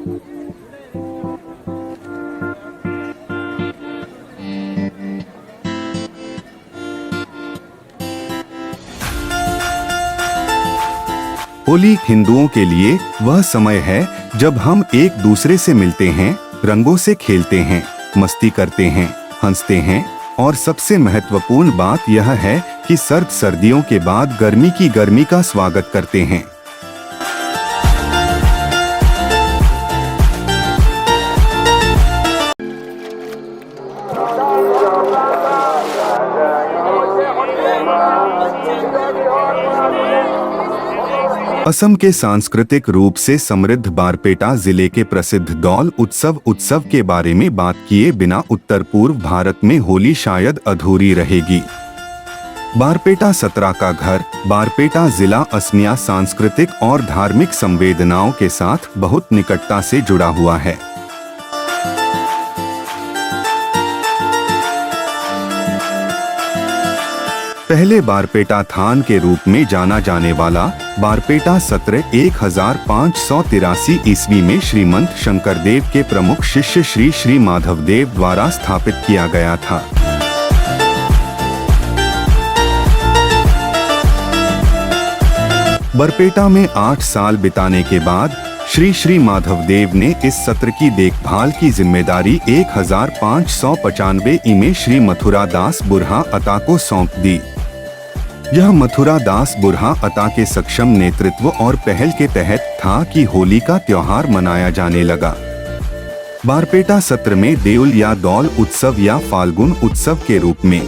होली हिंदुओं के लिए वह समय है जब हम एक दूसरे से मिलते हैं, रंगों से खेलते हैं, मस्ती करते हैं, हंसते हैं और सबसे महत्वपूर्ण बात यह है कि सर्दियों के बाद गर्मी का स्वागत करते हैं। असम के सांस्कृतिक रूप से समृद्ध बारपेटा जिले के प्रसिद्ध दौल उत्सव के बारे में बात किए बिना उत्तर पूर्व भारत में होली शायद अधूरी रहेगी। बारपेटा सतरा का घर बारपेटा जिला असमिया सांस्कृतिक और धार्मिक संवेदनाओं के साथ बहुत निकटता से जुड़ा हुआ है। पहले बारपेटा थान के रूप में जाना जाने वाला बारपेटा सत्र 1583 ईस्वी में श्रीमंत शंकरदेव के प्रमुख शिष्य श्री माधवदेव द्वारा स्थापित किया गया था। बारपेटा में 8 साल बिताने के बाद श्री माधवदेव ने इस सत्र की देखभाल की जिम्मेदारी 1595 में श्री मथुरा दास बुरहा अता को सौंप दी। यह मथुरा दास बुरहा अता के सक्षम नेतृत्व और पहल के तहत था कि होली का त्योहार मनाया जाने लगा। बारपेटा सत्र में देउल या दौल उत्सव या फाल्गुन उत्सव के रूप में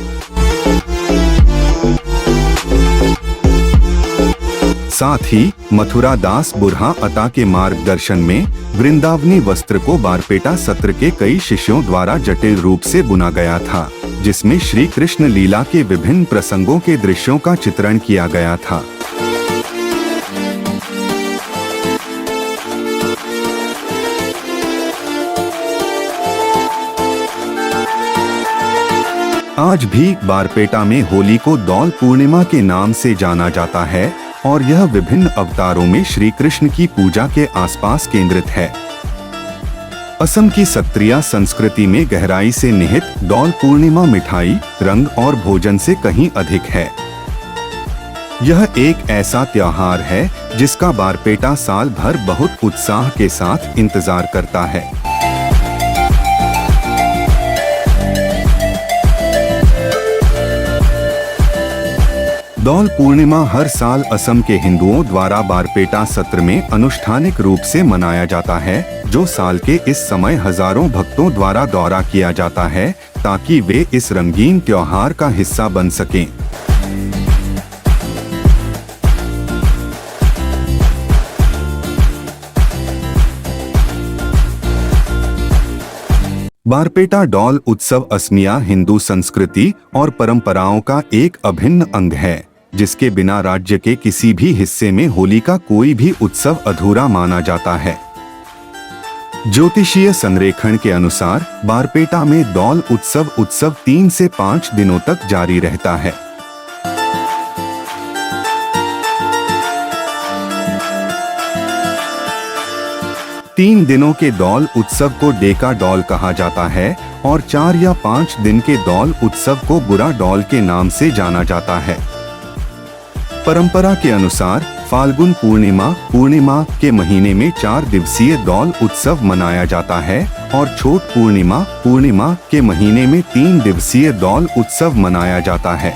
साथ ही मथुरा दास बुरहा अता के मार्गदर्शन में वृंदावनी वस्त्र को बारपेटा सत्र के कई शिष्यों द्वारा जटिल रूप से बुना गया था, जिसमें श्री कृष्ण लीला के विभिन्न प्रसंगों के दृश्यों का चित्रण किया गया था। आज भी बारपेटा में होली को दौल पूर्णिमा के नाम से जाना जाता है और यह विभिन्न अवतारों में श्री कृष्ण की पूजा के आसपास केंद्रित है। असम की सत्रिया संस्कृति में गहराई से निहित दौल पूर्णिमा मिठाई, रंग और भोजन से कहीं अधिक है। यह एक ऐसा त्योहार है जिसका बारपेटा साल भर बहुत उत्साह के साथ इंतजार करता है। दौल पूर्णिमा हर साल असम के हिंदुओं द्वारा बारपेटा सत्र में अनुष्ठानिक रूप से मनाया जाता है, जो साल के इस समय हजारों भक्तों द्वारा दौरा किया जाता है ताकि वे इस रंगीन त्योहार का हिस्सा बन सकें। बारपेटा दौल उत्सव असमिया हिंदू संस्कृति और परंपराओं का एक अभिन्न अंग है, जिसके बिना राज्य के किसी भी हिस्से में होली का कोई भी उत्सव अधूरा माना जाता है। ज्योतिषीय संरेखण के अनुसार बारपेटा में दौल उत्सव 3 से 5 दिनों तक जारी रहता है। तीन दिनों के दौल उत्सव को डेका दौल कहा जाता है और 4 या 5 दिन के दौल उत्सव को बुरा दौल के नाम से जाना जाता है। परंपरा के अनुसार फाल्गुन पूर्णिमा के महीने में 4 दिवसीय दौल उत्सव मनाया जाता है और छोट पूर्णिमा के महीने में 3 दिवसीय दौल उत्सव मनाया जाता है।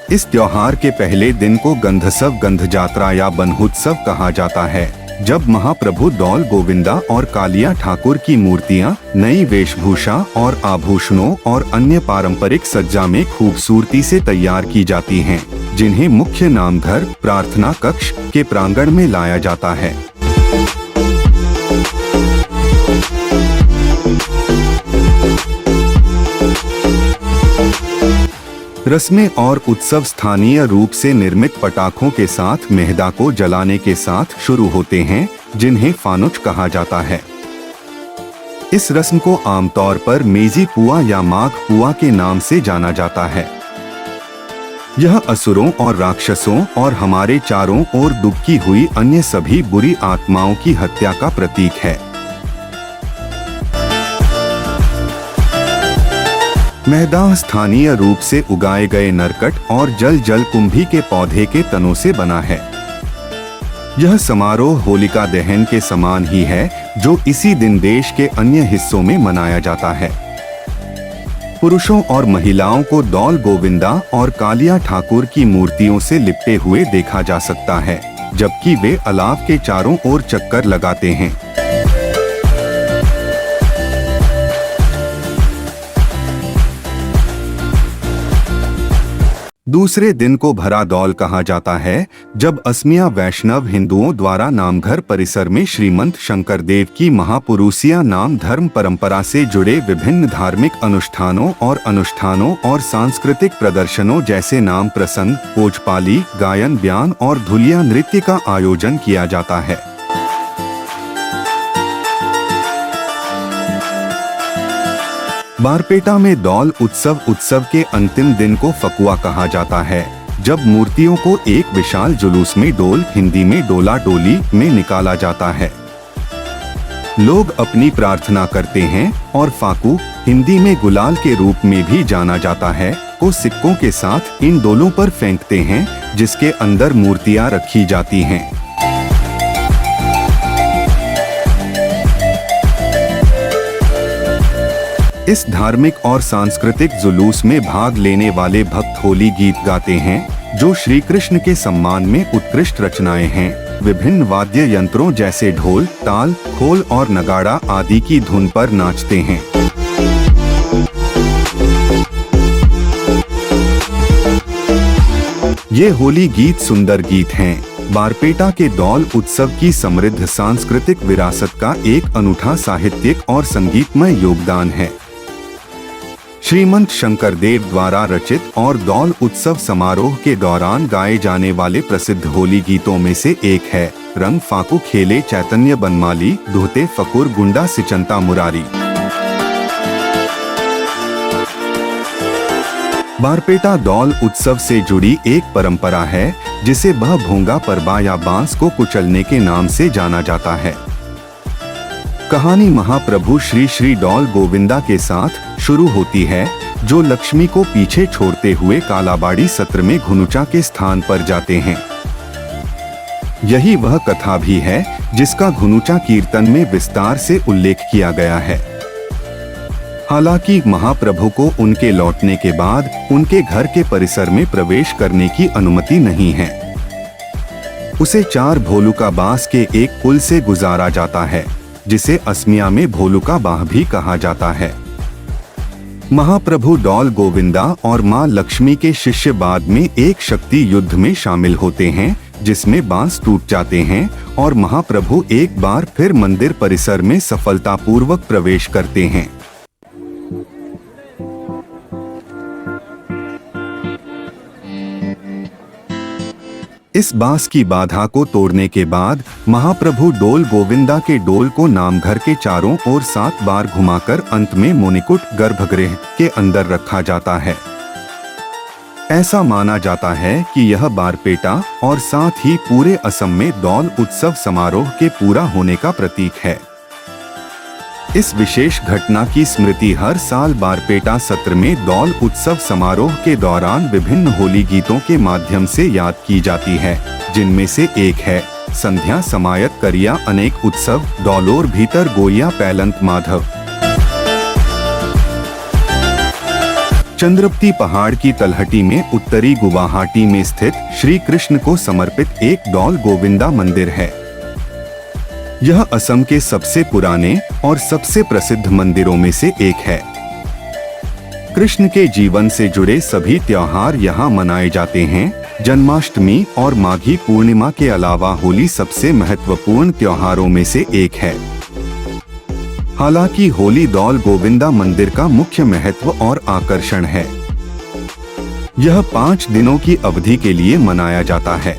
इस त्योहार के पहले दिन को गंध जात्रा या बनहुत्सव कहा जाता है, जब महाप्रभु दौल गोविंदा और कालिया ठाकुर की मूर्तियां नई वेशभूषा और आभूषणों और अन्य पारंपरिक सज्जा में खूबसूरती से तैयार की जाती हैं, जिन्हें मुख्य नामघर प्रार्थना कक्ष के प्रांगण में लाया जाता है। रस्में और उत्सव स्थानीय रूप से निर्मित पटाखों के साथ मेहदा को जलाने के साथ शुरू होते हैं, जिन्हें फानुच कहा जाता है। इस रस्म को आमतौर पर मेजी पुआ या माघ पुआ के नाम से जाना जाता है। यह असुरों और राक्षसों और हमारे चारों ओर दुबकी हुई अन्य सभी बुरी आत्माओं की हत्या का प्रतीक है। मैदान स्थानीय रूप से उगाए गए नरकट और जल कुंभी के पौधे के तनों से बना है। यह समारोह होलिका दहन के समान ही है, जो इसी दिन देश के अन्य हिस्सों में मनाया जाता है। पुरुषों और महिलाओं को दौल गोविंदा और कालिया ठाकुर की मूर्तियों से लिपटे हुए देखा जा सकता है, जबकि वे अलाव के चारों ओर चक्कर लगाते हैं। दूसरे दिन को भरा दौल कहा जाता है, जब असमिया वैष्णव हिंदुओं द्वारा नामघर परिसर में श्रीमंत शंकरदेव की महापुरुषिया नाम धर्म परंपरा से जुड़े विभिन्न धार्मिक अनुष्ठानों और सांस्कृतिक प्रदर्शनों जैसे नाम प्रसंग, पोजपाली, गायन, बयान और धुलिया नृत्य का आयोजन किया जाता है। बारपेटा में दौल उत्सव के अंतिम दिन को फकुआ कहा जाता है, जब मूर्तियों को एक विशाल जुलूस में डोल, हिंदी में डोला डोली में निकाला जाता है। लोग अपनी प्रार्थना करते हैं और फाकू, हिंदी में गुलाल के रूप में भी जाना जाता है, को सिक्कों के साथ इन डोलों पर फेंकते हैं, जिसके अंदर मूर्तियां रखी जाती हैं। इस धार्मिक और सांस्कृतिक जुलूस में भाग लेने वाले भक्त होली गीत गाते हैं, जो श्री कृष्ण के सम्मान में उत्कृष्ट रचनाएं हैं। विभिन्न वाद्य यंत्रों जैसे ढोल, ताल, खोल और नगाड़ा आदि की धुन पर नाचते हैं। ये होली गीत सुंदर गीत हैं। बारपेटा के दौल उत्सव की समृद्ध सांस्कृतिक विरासत का एक अनूठा साहित्यिक और संगीतमय योगदान है। श्रीमंत शंकरदेव द्वारा रचित और दौल उत्सव समारोह के दौरान गाए जाने वाले प्रसिद्ध होली गीतों में से एक है रंग फाकू खेले चैतन्य बनमाली, धोते फकुर गुंडा सिचंता मुरारी। बारपेटा दौल उत्सव से जुड़ी एक परंपरा है, जिसे बह भोंगा परबा या बांस को कुचलने के नाम से जाना जाता है। कहानी महाप्रभु श्री श्री दौल गोविंदा के साथ शुरू होती है, जो लक्ष्मी को पीछे छोड़ते हुए कालाबाड़ी सत्र में घुनुचा के स्थान पर जाते हैं। यही वह कथा भी है जिसका घुनुचा कीर्तन में विस्तार से उल्लेख किया गया है। हालांकि महाप्रभु को उनके लौटने के बाद उनके घर के परिसर में प्रवेश करने की अनुमति नहीं है। उसे चार भोलुका बास के एक पुल से गुजारा जाता है, जिसे असमिया में भोलुका बाह भी कहा जाता है। महाप्रभु दौल गोविंदा और मां लक्ष्मी के शिष्य बाद में एक शक्ति युद्ध में शामिल होते हैं, जिसमें बांस टूट जाते हैं और महाप्रभु एक बार फिर मंदिर परिसर में सफलतापूर्वक प्रवेश करते हैं। इस बांस की बाधा को तोड़ने के बाद महाप्रभु डोल गोविंदा के डोल को नामघर के चारों ओर 7 बार घुमाकर अंत में मोनिकुट गर्भगृह के अंदर रखा जाता है। ऐसा माना जाता है कि यह बारपेटा और साथ ही पूरे असम में दौल उत्सव समारोह के पूरा होने का प्रतीक है। इस विशेष घटना की स्मृति हर साल बारपेटा सत्र में दौल उत्सव समारोह के दौरान विभिन्न होली गीतों के माध्यम से याद की जाती है, जिनमें से एक है संध्या समायत करिया अनेक उत्सव, दौलोर भीतर गोया पैलंत माधव। चंद्रपति पहाड़ की तलहटी में उत्तरी गुवाहाटी में स्थित श्री कृष्ण को समर्पित एक दौल गोविंदा मंदिर है। यह असम के सबसे पुराने और सबसे प्रसिद्ध मंदिरों में से एक है। कृष्ण के जीवन से जुड़े सभी त्योहार यहाँ मनाए जाते हैं। जन्माष्टमी और माघी पूर्णिमा के अलावा होली सबसे महत्वपूर्ण त्योहारों में से एक है। हालांकि होली दौल गोविंदा मंदिर का मुख्य महत्व और आकर्षण है। यह 5 दिनों की अवधि के लिए मनाया जाता है।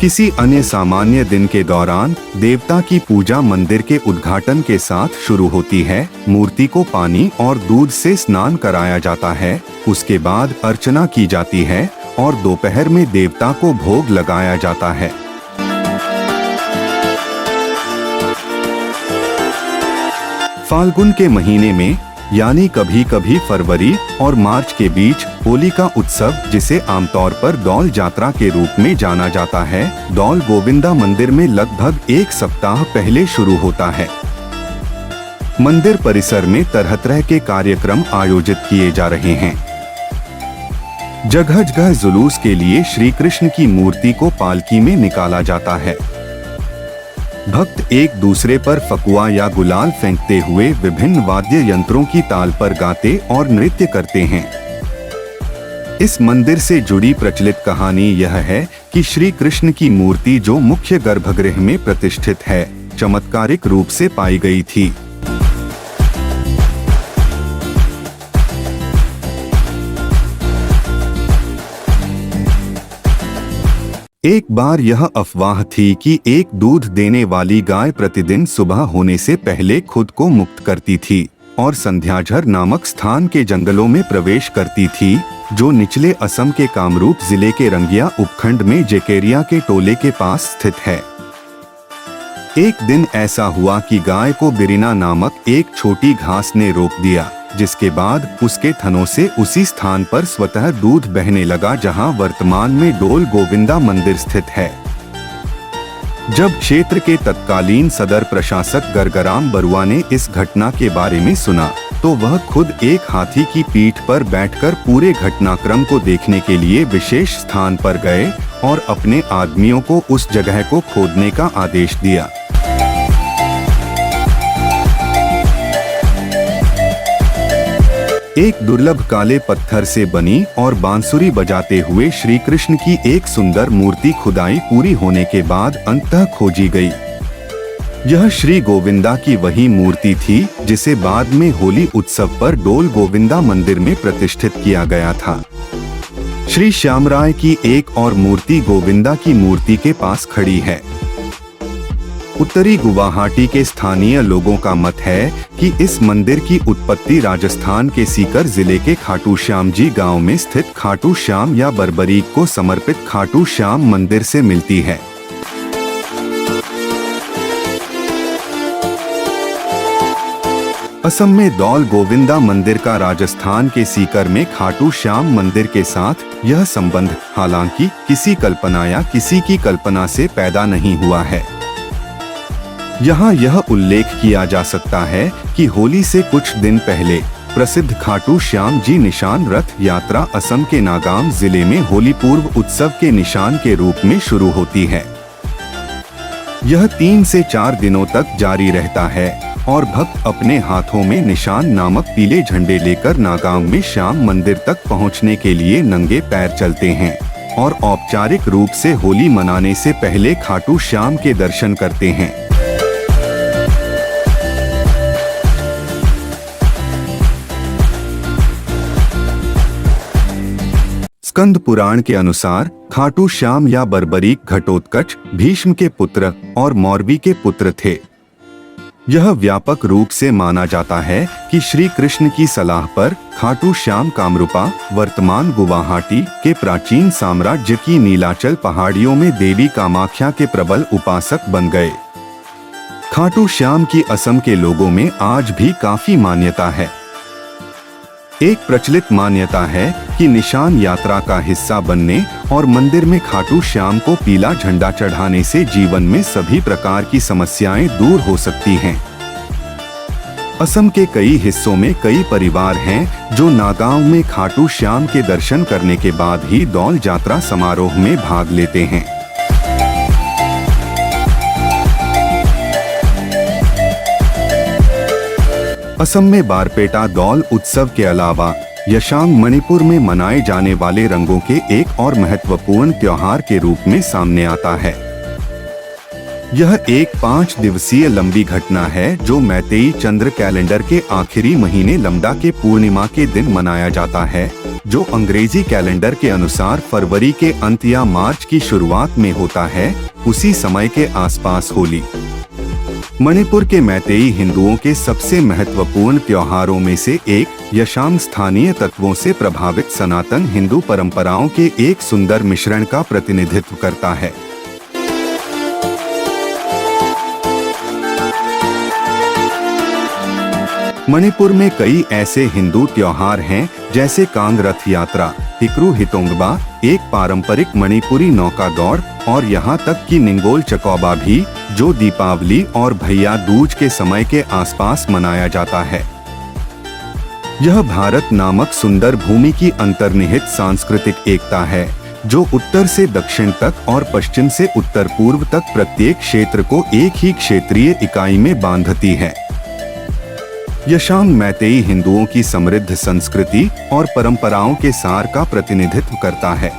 किसी अन्य सामान्य दिन के दौरान देवता की पूजा मंदिर के उद्घाटन के साथ शुरू होती है। मूर्ति को पानी और दूध से स्नान कराया जाता है। उसके बाद अर्चना की जाती है और दोपहर में देवता को भोग लगाया जाता है। फाल्गुन के महीने में यानी कभी कभी फरवरी और मार्च के बीच होली का उत्सव, जिसे आमतौर पर दौल यात्रा के रूप में जाना जाता है, दौल गोविंदा मंदिर में लगभग एक सप्ताह पहले शुरू होता है। मंदिर परिसर में तरह तरह के कार्यक्रम आयोजित किए जा रहे हैं। जगह जगह जुलूस के लिए श्री कृष्ण की मूर्ति को पालकी में निकाला जाता है। भक्त एक दूसरे पर फकुआ या गुलाल फेंकते हुए विभिन्न वाद्य यंत्रों की ताल पर गाते और नृत्य करते हैं। इस मंदिर से जुड़ी प्रचलित कहानी यह है कि श्री कृष्ण की मूर्ति, जो मुख्य गर्भगृह में प्रतिष्ठित है, चमत्कारिक रूप से पाई गई थी। एक बार यह अफवाह थी कि एक दूध देने वाली गाय प्रतिदिन सुबह होने से पहले खुद को मुक्त करती थी और संध्याझर नामक स्थान के जंगलों में प्रवेश करती थी, जो निचले असम के कामरूप जिले के रंगिया उपखंड में जेकेरिया के टोले के पास स्थित है। एक दिन ऐसा हुआ कि गाय को बिरिना नामक एक छोटी घास ने रोक दिया, जिसके बाद उसके थनों से उसी स्थान पर स्वतः दूध बहने लगा जहां वर्तमान में डोल गोविंदा मंदिर स्थित है। जब क्षेत्र के तत्कालीन सदर प्रशासक गरगराम बरुआ ने इस घटना के बारे में सुना, तो वह खुद एक हाथी की पीठ पर बैठकर पूरे घटनाक्रम को देखने के लिए विशेष स्थान पर गए और अपने आदमियों को उस जगह को खोदने का आदेश दिया। एक दुर्लभ काले पत्थर से बनी और बांसुरी बजाते हुए श्री कृष्ण की एक सुंदर मूर्ति खुदाई पूरी होने के बाद अंततः खोजी गई। यह श्री गोविंदा की वही मूर्ति थी जिसे बाद में होली उत्सव पर डोल गोविंदा मंदिर में प्रतिष्ठित किया गया था। श्री श्यामराय की एक और मूर्ति गोविंदा की मूर्ति के पास खड़ी है। उत्तरी गुवाहाटी के स्थानीय लोगों का मत है कि इस मंदिर की उत्पत्ति राजस्थान के सीकर जिले के खाटू श्याम जी गांव में स्थित खाटू श्याम या बरबरीक को समर्पित खाटू श्याम मंदिर से मिलती है। असम में दौल गोविंदा मंदिर का राजस्थान के सीकर में खाटू श्याम मंदिर के साथ यह संबंध हालांकि किसी कल्पना या किसी की कल्पना से पैदा नहीं हुआ है। यहाँ यह उल्लेख किया जा सकता है कि होली से कुछ दिन पहले प्रसिद्ध खाटू श्याम जी निशान रथ यात्रा असम के नागाम जिले में होली पूर्व उत्सव के निशान के रूप में शुरू होती है। यह 3 से 4 दिनों तक जारी रहता है और भक्त अपने हाथों में निशान नामक पीले झंडे लेकर नागाम में श्याम मंदिर तक पहुँचने के लिए नंगे पैर चलते हैं और औपचारिक रूप से होली मनाने से पहले खाटू श्याम के दर्शन करते हैं। स्कंद पुराण के अनुसार खाटू श्याम या बरबरीक घटोत्कच भीष्म के पुत्र और मौरवी के पुत्र थे। यह व्यापक रूप से माना जाता है कि श्री कृष्ण की सलाह पर खाटू श्याम कामरूपा वर्तमान गुवाहाटी के प्राचीन साम्राज्य की नीलाचल पहाड़ियों में देवी कामाख्या के प्रबल उपासक बन गए। खाटू श्याम की असम के लोगों में आज भी काफी मान्यता है। एक प्रचलित मान्यता है कि निशान यात्रा का हिस्सा बनने और मंदिर में खाटू श्याम को पीला झंडा चढ़ाने से जीवन में सभी प्रकार की समस्याएं दूर हो सकती हैं। असम के कई हिस्सों में कई परिवार हैं जो नागांव में खाटू श्याम के दर्शन करने के बाद ही दौल यात्रा समारोह में भाग लेते हैं। असम में बारपेटा दौल उत्सव के अलावा यशांग मणिपुर में मनाए जाने वाले रंगों के एक और महत्वपूर्ण त्योहार के रूप में सामने आता है। यह एक 5 दिवसीय लंबी घटना है जो मैतेई चंद्र कैलेंडर के आखिरी महीने लमडा के पूर्णिमा के दिन मनाया जाता है, जो अंग्रेजी कैलेंडर के अनुसार फरवरी के अंत या मार्च की शुरुआत में होता है। उसी समय के आसपास होली मणिपुर के मैतेई हिंदुओं के सबसे महत्वपूर्ण त्योहारों में से एक, यशाम स्थानीय तत्वों से प्रभावित सनातन हिंदू परंपराओं के एक सुंदर मिश्रण का प्रतिनिधित्व करता है। मणिपुर में कई ऐसे हिंदू त्योहार हैं, जैसे कांग रथ यात्रा, हिकरू हितोंगबा, एक पारंपरिक मणिपुरी नौका दौड़, और यहाँ तक कि निंगोल चकौबा भी, जो दीपावली और भैया दूज के समय के आसपास मनाया जाता है। यह भारत नामक सुंदर भूमि की अंतर्निहित सांस्कृतिक एकता है, जो उत्तर से दक्षिण तक और पश्चिम से उत्तर पूर्व तक प्रत्येक क्षेत्र को एक ही क्षेत्रीय इकाई में बांधती है। यशाम मैतेई हिंदुओं की समृद्ध संस्कृति और परंपराओं के सार का प्रतिनिधित्व करता है।